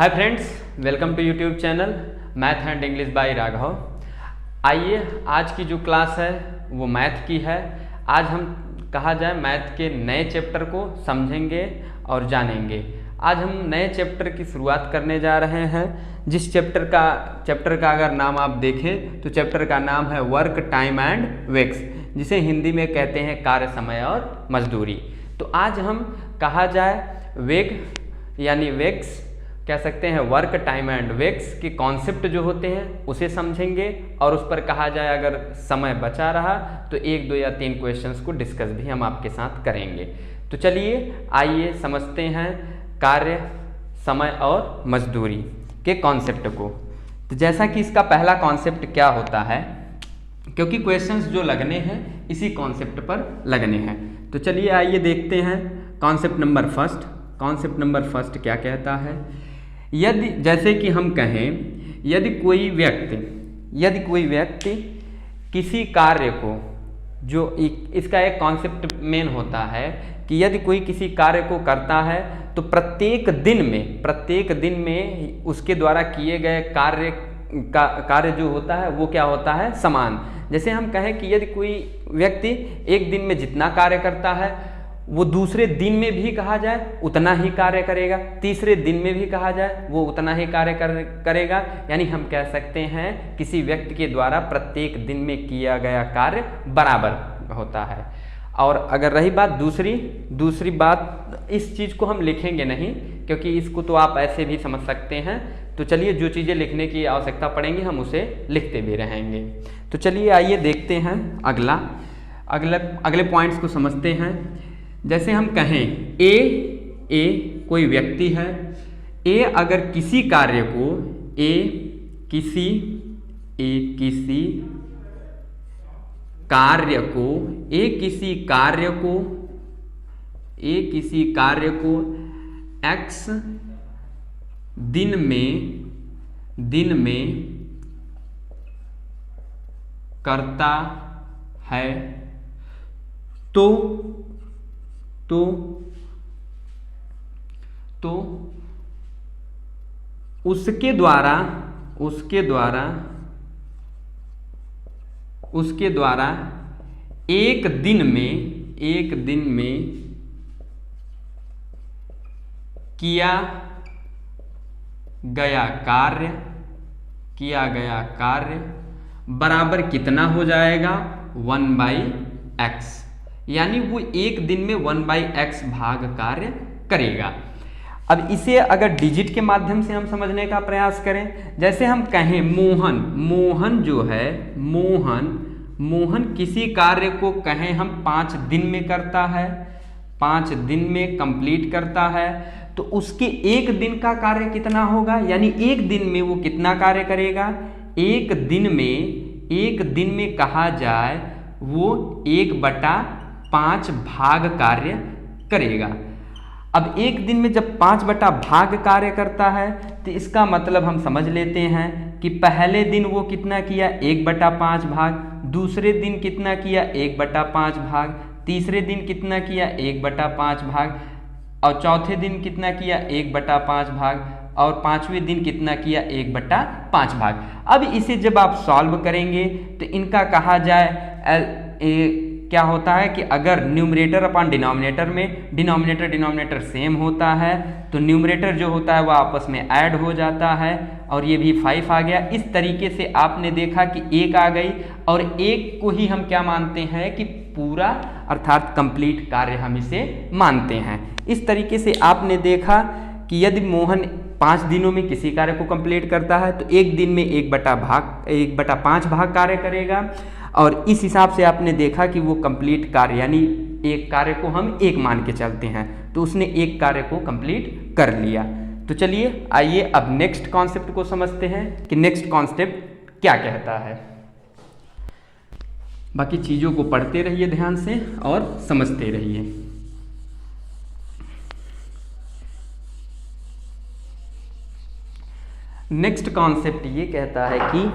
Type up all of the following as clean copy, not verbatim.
Hi friends, welcome to YouTube channel math and English by Raghav. आइए आज की जो क्लास है वो मैथ की है। आज हम कहा जाए मैथ के नए चैप्टर को समझेंगे और जानेंगे। आज हम नए चैप्टर की शुरुआत करने जा रहे हैं। जिस चैप्टर का अगर नाम आप देखें तो चैप्टर का नाम है वर्क टाइम एंड वेक्स, जिसे हिंदी में कहते हैं कार्य, समय और मजदूरी। तो आज हम कहा जाए वेग यानी वेक्स कह सकते हैं, वर्क टाइम एंड वेक्स के कॉन्सेप्ट जो होते हैं उसे समझेंगे और उस पर कहा जाए अगर समय बचा रहा तो 1, 2 या 3 क्वेश्चंस को डिस्कस भी हम आपके साथ करेंगे। तो चलिए आइए समझते हैं कार्य, समय और मजदूरी के कॉन्सेप्ट को। तो जैसा कि इसका पहला कॉन्सेप्ट क्या होता है, क्योंकि क्वेश्चंस जो लगने हैं इसी कॉन्सेप्ट पर लगने हैं। तो चलिए आइए देखते हैं concept number first. Concept number first क्या कहता है, यदि जैसे कि हम कहें यदि कोई व्यक्ति किसी कार्य को, जो इसका एक कॉन्सेप्ट मेन होता है कि यदि कोई किसी कार्य को करता है तो प्रत्येक दिन में उसके द्वारा किए गए कार्य जो होता है वो क्या होता है, समान। जैसे हम कहें कि यदि कोई व्यक्ति एक दिन में जितना कार्य करता है वो दूसरे दिन में भी कहा जाए उतना ही कार्य करेगा, तीसरे दिन में भी कहा जाए वो उतना ही कार्य करेगा। यानी हम कह सकते हैं किसी व्यक्ति के द्वारा प्रत्येक दिन में किया गया कार्य बराबर होता है। और अगर रही बात दूसरी बात, इस चीज़ को हम लिखेंगे नहीं क्योंकि इसको तो आप ऐसे भी समझ सकते हैं। तो चलिए जो चीज़ें लिखने की आवश्यकता पड़ेंगी हम उसे लिखते भी रहेंगे। तो चलिए आइए देखते हैं अगले पॉइंट्स को समझते हैं। जैसे हम कहें ए कोई व्यक्ति है, ए अगर किसी कार्य को किसी कार्य को x दिन में करता है तो उसके द्वारा एक दिन में किया गया कार्य बराबर कितना हो जाएगा, 1/x। यानी वो एक दिन में 1/x भाग कार्य करेगा। अब इसे अगर डिजिट के माध्यम से हम समझने का प्रयास करें, जैसे हम कहें मोहन किसी कार्य को कहें हम 5 दिन में करता है, 5 दिन में कंप्लीट करता है, तो उसके एक दिन का कार्य कितना होगा, यानी एक दिन में वो कितना कार्य करेगा। एक दिन में कहा जाए वो 1/5 भाग कार्य करेगा। अब एक दिन में जब 5/भाग कार्य करता है तो इसका मतलब हम समझ लेते हैं कि पहले दिन वो कितना किया, 1/5 भाग, दूसरे दिन कितना किया, 1/5 भाग, तीसरे दिन कितना किया, 1/5 भाग, और चौथे दिन कितना किया, 1/5 भाग, और 5वें दिन कितना किया, 1/5 भाग। अब इसे जब आप सॉल्व करेंगे तो इनका कहा जाए क्या होता है कि अगर न्यूमरेटर अपॉन डिनोमिनेटर में डिनोमिनेटर सेम होता है तो न्यूमरेटर जो होता है वो आपस में ऐड हो जाता है, और ये भी 5 आ गया। इस तरीके से आपने देखा कि 1 आ गई, और 1 को ही हम क्या मानते हैं कि पूरा अर्थात कंप्लीट कार्य हम इसे मानते हैं। इस तरीके से आपने देखा कि यदि मोहन 5 दिनों में किसी कार्य को कंप्लीट करता है तो एक दिन में 1/5 भाग कार्य करेगा, और इस हिसाब से आपने देखा कि वो कंप्लीट कार्य यानी एक कार्य को हम 1 मान के चलते हैं, तो उसने एक कार्य को कंप्लीट कर लिया। तो चलिए आइए अब नेक्स्ट कॉन्सेप्ट को समझते हैं कि नेक्स्ट कॉन्सेप्ट क्या कहता है। बाकी चीज़ों को पढ़ते रहिए ध्यान से और समझते रहिए। नेक्स्ट कॉन्सेप्ट ये कहता है कि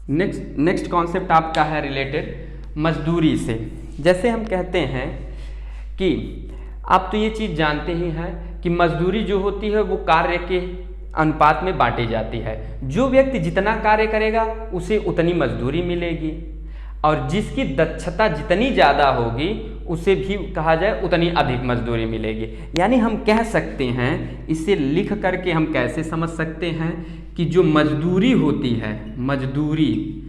नेक्स्ट कॉन्सेप्ट आपका है रिलेटेड मजदूरी से। जैसे हम कहते हैं कि आप तो ये चीज़ जानते ही हैं कि मजदूरी जो होती है वो कार्य के अनुपात में बांटी जाती है। जो व्यक्ति जितना कार्य करेगा उसे उतनी मजदूरी मिलेगी, और जिसकी दक्षता जितनी ज़्यादा होगी उसे भी कहा जाए उतनी अधिक मजदूरी मिलेगी। यानी हम कह सकते हैं, इसे लिख करके हम कैसे समझ सकते हैं कि जो मजदूरी होती है, मजदूरी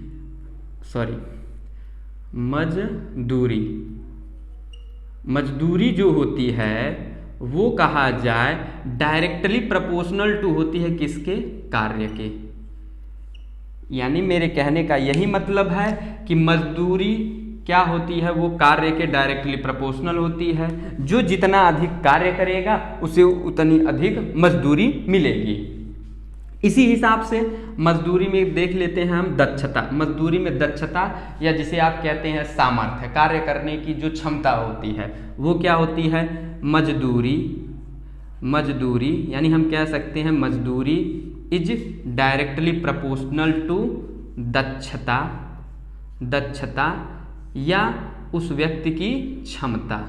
जो होती है वो कहा जाए डायरेक्टली प्रोपोर्शनल टू होती है किसके? कार्य के। यानी मेरे कहने का यही मतलब है कि मजदूरी क्या होती है, वो कार्य के डायरेक्टली प्रोपोर्शनल होती है। जो जितना अधिक कार्य करेगा उसे उतनी अधिक मजदूरी मिलेगी। इसी हिसाब से मजदूरी में देख लेते हैं हम दक्षता। मजदूरी में दक्षता, या जिसे आप कहते हैं सामर्थ्य, कार्य करने की जो क्षमता होती है वो क्या होती है? मजदूरी यानी हम कह सकते हैं मजदूरी इज डायरेक्टली प्रोपोर्शनल टू दक्षता या उस व्यक्ति की क्षमता।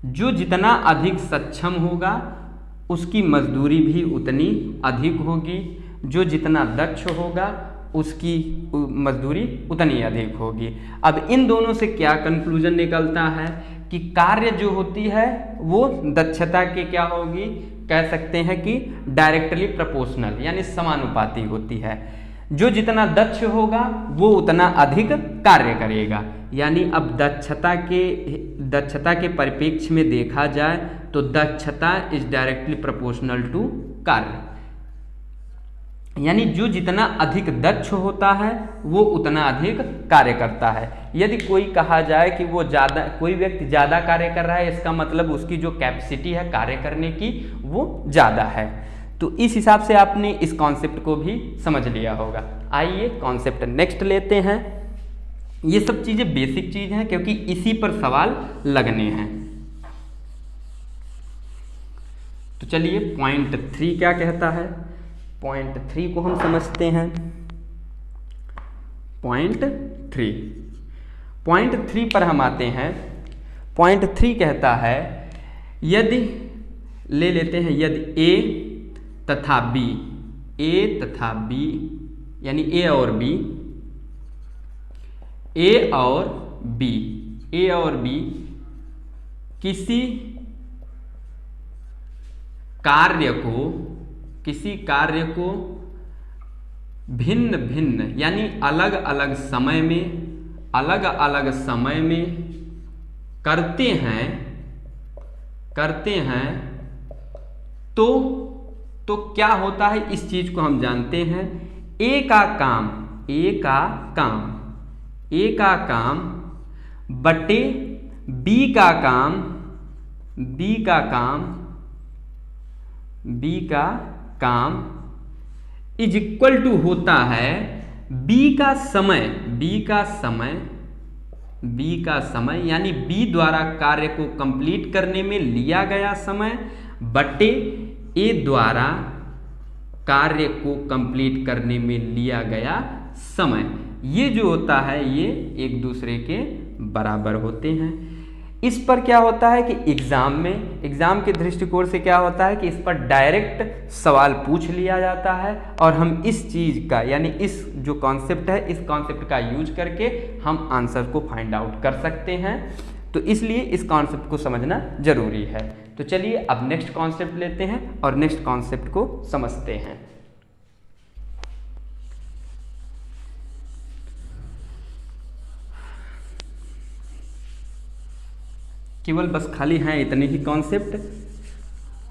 जो जितना अधिक सक्षम होगा उसकी मजदूरी भी उतनी अधिक होगी, जो जितना दक्ष होगा उसकी मजदूरी उतनी अधिक होगी। अब इन दोनों से क्या कंक्लूजन निकलता है कि कार्य जो होती है वो दक्षता के क्या होगी? कह सकते हैं कि डायरेक्टली प्रोपोर्शनल यानी समानुपाती होती है। जो जितना दक्ष होगा वो उतना अधिक कार्य करेगा। यानी अब दक्षता के परिप्रेक्ष्य में देखा जाए तो दक्षता इज डायरेक्टली प्रोपोर्शनल टू कार्य। यानी जो जितना अधिक दक्ष होता है वो उतना अधिक कार्य करता है। यदि कोई कहा जाए कि कोई व्यक्ति ज़्यादा कार्य कर रहा है, इसका मतलब उसकी जो कैपेसिटी है कार्य करने की वो ज़्यादा है। तो इस हिसाब से आपने इस कॉन्सेप्ट को भी समझ लिया होगा। आइए कॉन्सेप्ट नेक्स्ट लेते हैं। ये सब चीज़ें बेसिक चीज़ हैं क्योंकि इसी पर सवाल लगने हैं। तो चलिए पॉइंट 3 क्या कहता है, पॉइंट 3 को हम समझते हैं। पॉइंट 3 पर हम आते हैं। पॉइंट 3 कहता है यदि ले लेते हैं यदि ए तथा बी यानी ए और बी किसी कार्य को भिन्न भिन्न यानी अलग अलग समय में करते हैं तो क्या होता है, इस चीज को हम जानते हैं। ए का काम बटे बी का काम इज इक्वल टू होता है बी का समय यानी बी द्वारा कार्य को कंप्लीट करने में लिया गया समय बटे ए द्वारा कार्य को कंप्लीट करने में लिया गया समय। ये जो होता है ये एक दूसरे के बराबर होते हैं। इस पर क्या होता है कि एग्जाम के दृष्टिकोण से क्या होता है कि इस पर डायरेक्ट सवाल पूछ लिया जाता है और हम इस चीज़ का यानी इस जो कॉन्सेप्ट है इस कॉन्सेप्ट का यूज करके हम आंसर को फाइंड आउट कर सकते हैं। तो इसलिए इस कॉन्सेप्ट को समझना जरूरी है। तो चलिए अब नेक्स्ट कॉन्सेप्ट लेते हैं और नेक्स्ट कॉन्सेप्ट को समझते हैं। केवल बस खाली हैं इतने ही कॉन्सेप्ट,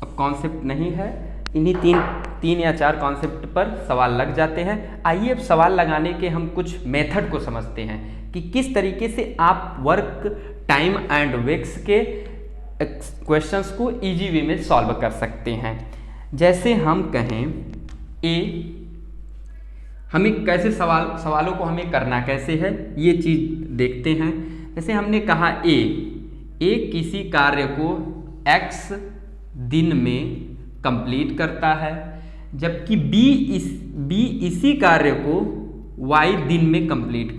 अब कॉन्सेप्ट नहीं है। इन्हीं तीन या 4 कॉन्सेप्ट पर सवाल लग जाते हैं। आइए अब सवाल लगाने के हम कुछ मेथड को समझते हैं कि किस तरीके से आप वर्क टाइम एंड वेक्स के क्वेश्चंस को इजी वे में सॉल्व कर सकते हैं। जैसे हम कहें हमें कैसे सवालों को हमें करना कैसे है ये चीज़ देखते हैं। जैसे हमने कहा ए किसी कार्य को x दिन में कंप्लीट करता है, जबकि बी इसी कार्य को y दिन में कंप्लीट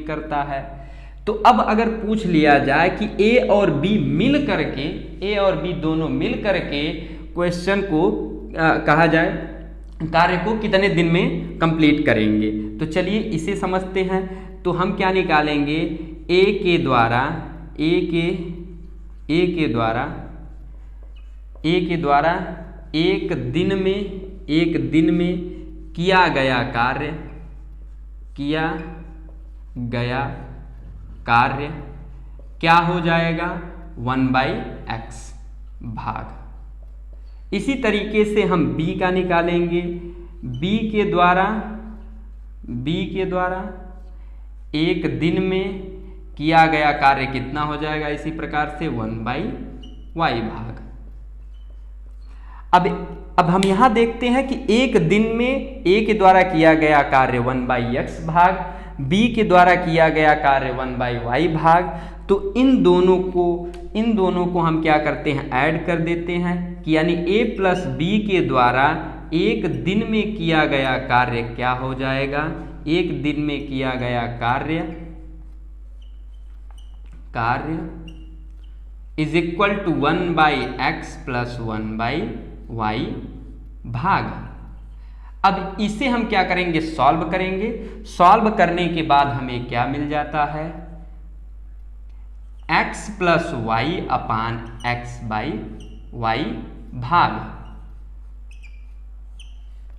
करता है। तो अब अगर पूछ लिया जाए कि ए और बी मिल करके, ए और बी दोनों मिल करके क्वेश्चन को कहा जाए कार्य को कितने दिन में कंप्लीट करेंगे, तो चलिए इसे समझते हैं। तो हम क्या निकालेंगे, ए के द्वारा एक दिन में किया गया कार्य क्या हो जाएगा, 1/x भाग। इसी तरीके से हम b का निकालेंगे, b के द्वारा एक दिन में किया गया कार्य कितना हो जाएगा, इसी प्रकार से 1/y भाग। अब हम यहां देखते हैं कि एक दिन में a के द्वारा किया गया कार्य 1/x भाग, b के द्वारा किया गया कार्य 1/y भाग। तो इन दोनों को हम क्या करते हैं, ऐड कर देते हैं कि यानी a प्लस b के द्वारा एक दिन में किया गया कार्य क्या हो जाएगा, एक दिन में किया गया कार्य is equal to 1/x plus 1/y भाग। अब इसे हम क्या करेंगे, सॉल्व करेंगे। सॉल्व करने के बाद हमें क्या मिल जाता है, x प्लस वाई अपान x/y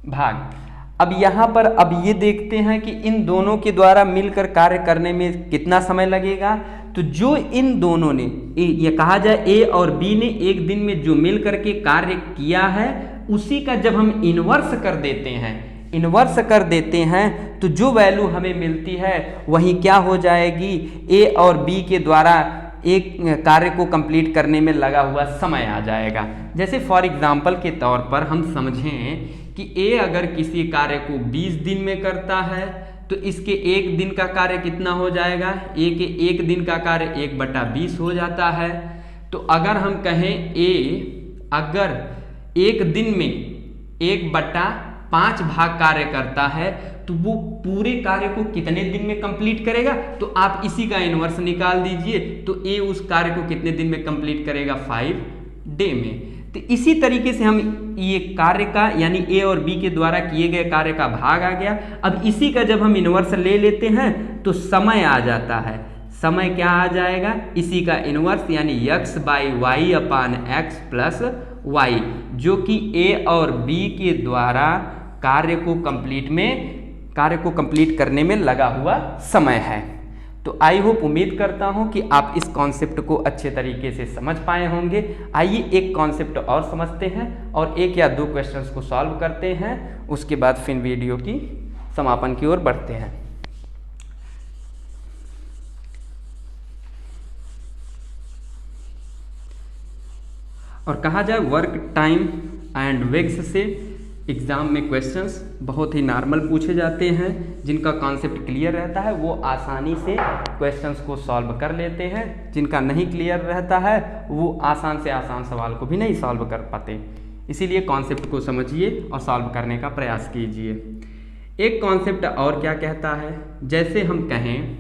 भाग। अब यहां पर अब ये देखते हैं कि इन दोनों के द्वारा मिलकर कार्य करने में कितना समय लगेगा। तो जो इन दोनों ने, ये कहा जाए ए और बी ने एक दिन में जो मिल करके कार्य किया है, उसी का जब हम इन्वर्स कर देते हैं तो जो वैल्यू हमें मिलती है वही क्या हो जाएगी, ए और बी के द्वारा एक कार्य को कंप्लीट करने में लगा हुआ समय आ जाएगा। जैसे फॉर एग्जांपल के तौर पर हम समझें कि ए अगर किसी कार्य को 20 दिन में करता है तो इसके एक दिन का कार्य कितना हो जाएगा, ए के एक दिन का कार्य 1/20 हो जाता है। तो अगर हम कहें ए अगर एक दिन में 1/5 भाग कार्य करता है तो वो पूरे कार्य को कितने दिन में कंप्लीट करेगा, तो आप इसी का इन्वर्स निकाल दीजिए। तो ए उस कार्य को कितने दिन में कंप्लीट करेगा, 5 डे में। तो इसी तरीके से हम ये कार्य का यानी ए और बी के द्वारा किए गए कार्य का भाग आ गया। अब इसी का जब हम इन्वर्स ले लेते हैं तो समय आ जाता है। समय क्या आ जाएगा, इसी का इन्वर्स यानी x/y अपान x प्लस y, जो कि ए और बी के द्वारा कार्य को कंप्लीट करने में लगा हुआ समय है। तो आई होप, उम्मीद करता हूं कि आप इस कॉन्सेप्ट को अच्छे तरीके से समझ पाए होंगे। आइए एक कॉन्सेप्ट और समझते हैं और एक या दो क्वेश्चंस को सॉल्व करते हैं, उसके बाद फिर वीडियो की समापन की ओर बढ़ते हैं। और कहा जाए वर्क टाइम एंड वेग्स से एग्जाम में क्वेश्चंस बहुत ही नॉर्मल पूछे जाते हैं। जिनका कॉन्सेप्ट क्लियर रहता है वो आसानी से क्वेश्चंस को सॉल्व कर लेते हैं, जिनका नहीं क्लियर रहता है वो आसान से आसान सवाल को भी नहीं सॉल्व कर पाते। इसीलिए कॉन्सेप्ट को समझिए और सॉल्व करने का प्रयास कीजिए। एक कॉन्सेप्ट और क्या कहता है, जैसे हम कहें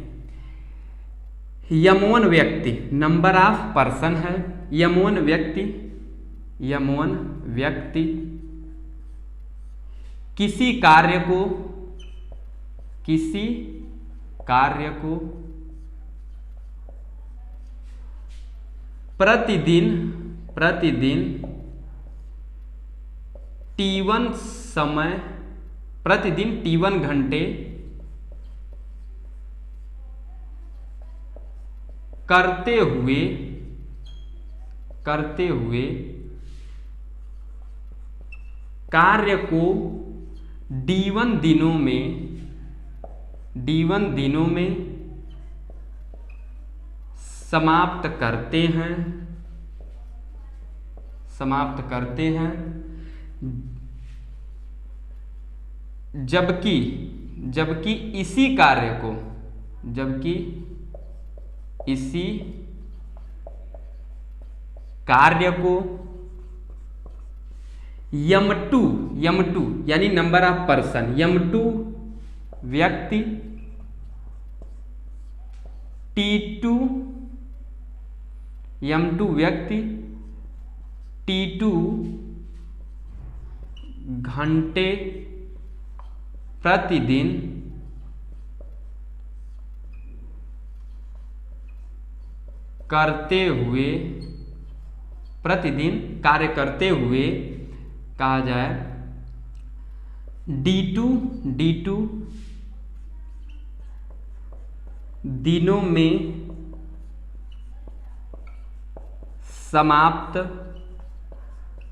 यमोन व्यक्ति, नंबर ऑफ पर्सन है, यमोन व्यक्ति किसी कार्य को प्रतिदिन T1 घंटे करते हुए कार्य को D1 दिनों में समाप्त करते हैं, जबकि इसी कार्य को M2 यानी नंबर ऑफ पर्सन, M2 व्यक्ति T2 M2 व्यक्ति T2 घंटे प्रतिदिन करते हुए, प्रतिदिन कार्य करते हुए कहा जाए D2 दिनों में समाप्त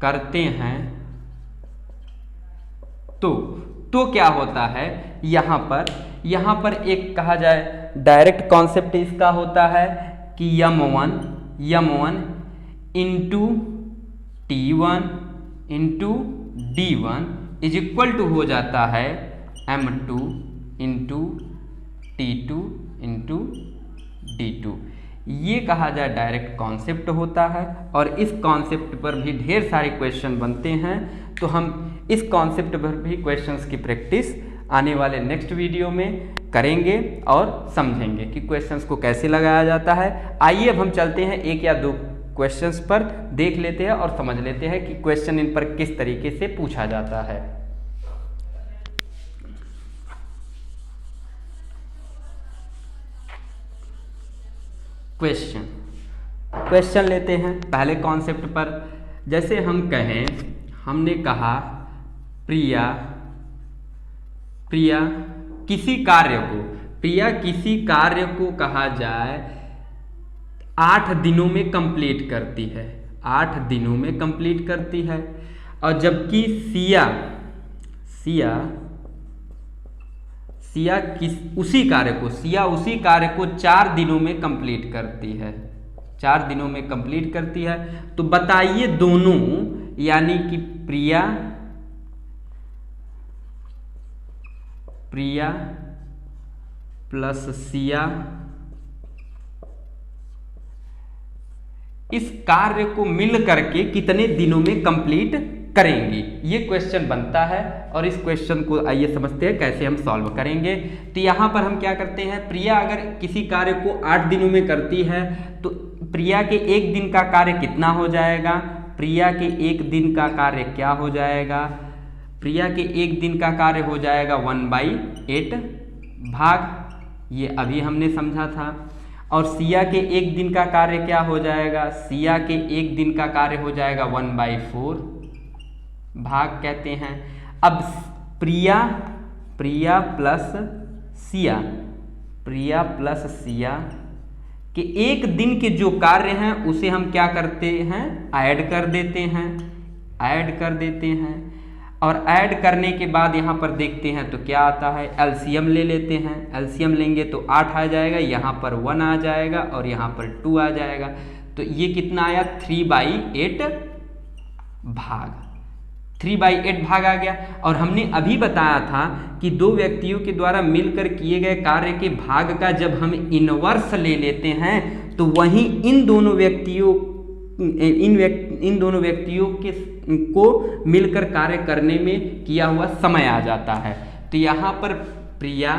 करते हैं। तो क्या होता है यहाँ पर एक कहा जाए डायरेक्ट कॉन्सेप्ट इसका होता है कि M1 into T1 into D1 is equal to हो जाता है M2 into T2 into D2। ये कहा जाए डायरेक्ट कॉन्सेप्ट होता है और इस कॉन्सेप्ट पर भी ढेर सारे क्वेश्चन बनते हैं। तो हम इस कॉन्सेप्ट पर भी क्वेश्चंस की प्रैक्टिस आने वाले नेक्स्ट वीडियो में करेंगे और समझेंगे कि क्वेश्चंस को कैसे लगाया जाता है। आइए अब हम चलते हैं एक या दो क्वेश्चंस पर, देख लेते हैं और समझ लेते हैं कि क्वेश्चन इन पर किस तरीके से पूछा जाता है। क्वेश्चन लेते हैं पहले कॉन्सेप्ट पर। जैसे हम कहें, हमने कहा प्रिया किसी कार्य को कहा जाए 8 दिनों में कंप्लीट करती है, 8 दिनों में कंप्लीट करती है। और जबकि सिया उसी कार्य को 4 दिनों में कंप्लीट करती है, 4 दिनों में कंप्लीट करती है। तो बताइए दोनों, यानी कि प्रिया प्लस सिया इस कार्य को मिल करके कितने दिनों में कंप्लीट करेंगी, ये क्वेश्चन बनता है। और इस क्वेश्चन को आइए समझते हैं कैसे हम सॉल्व करेंगे। तो यहाँ पर हम क्या करते हैं, प्रिया अगर किसी कार्य को 8 दिनों में करती है तो प्रिया के 1 दिन का कार्य कितना हो जाएगा, प्रिया के 1 दिन का कार्य क्या हो जाएगा, प्रिया के 1 दिन का कार्य हो जाएगा 1/8 भाग, ये अभी हमने समझा था। और सिया के 1 दिन का कार्य क्या हो जाएगा, सिया के 1 दिन का कार्य हो जाएगा 1/4 भाग कहते हैं। अब प्रिया प्लस सिया के 1 दिन के जो कार्य हैं उसे हम क्या करते हैं, ऐड कर देते हैं। और ऐड करने के बाद यहाँ पर देखते हैं तो क्या आता है, एलसीएम ले लेते हैं। एलसीएम लेंगे तो 8 आ जाएगा, यहाँ पर 1 आ जाएगा और यहाँ पर 2 आ जाएगा। तो ये कितना आया, 3/8 भाग आ गया। और हमने अभी बताया था कि 2 व्यक्तियों के द्वारा मिलकर किए गए कार्य के भाग का जब हम इनवर्स ले लेते हैं तो वहीं इन दोनों व्यक्तियों को मिलकर कार्य करने में किया हुआ समय आ जाता है। तो यहाँ पर प्रिया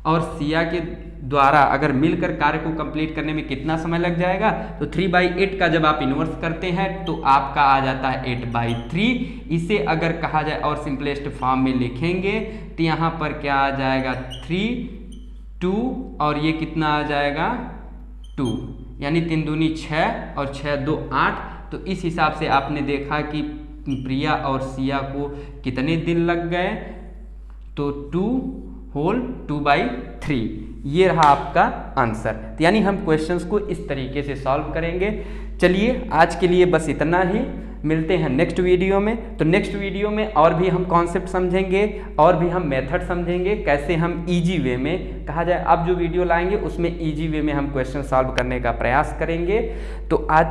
और सिया के द्वारा अगर मिलकर कार्य को कंप्लीट करने में कितना समय लग जाएगा, तो 3/8 का जब आप इन्वर्स करते हैं तो आपका आ जाता है 8/3। इसे अगर कहा जाए और सिंपलेस्ट फॉर्म में लिखेंगे तो यहाँ पर क्या आ जाएगा, 3, 2 और ये कितना आ जाएगा 2, यानी 3 दूनी 6 और 6 2 8। तो इस हिसाब से आपने देखा कि प्रिया और सिया को कितने दिन लग गए, तो 2 होल 2/3 ये रहा आपका आंसर। तो यानी हम क्वेश्चंस को इस तरीके से सॉल्व करेंगे। चलिए आज के लिए बस इतना ही, मिलते हैं नेक्स्ट वीडियो में। तो नेक्स्ट वीडियो में और भी हम कॉन्सेप्ट समझेंगे और भी हम मेथड समझेंगे, कैसे हम इजी वे में कहा जाए, अब जो वीडियो लाएंगे उसमें इजी वे में हम क्वेश्चन सॉल्व करने का प्रयास करेंगे। तो आज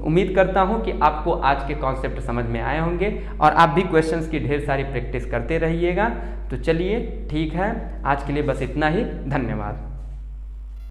उम्मीद करता हूं कि आपको आज के कॉन्सेप्ट समझ में आए होंगे और आप भी क्वेश्चंस की ढेर सारी प्रैक्टिस करते रहिएगा। तो चलिए ठीक है, आज के लिए बस इतना ही, धन्यवाद।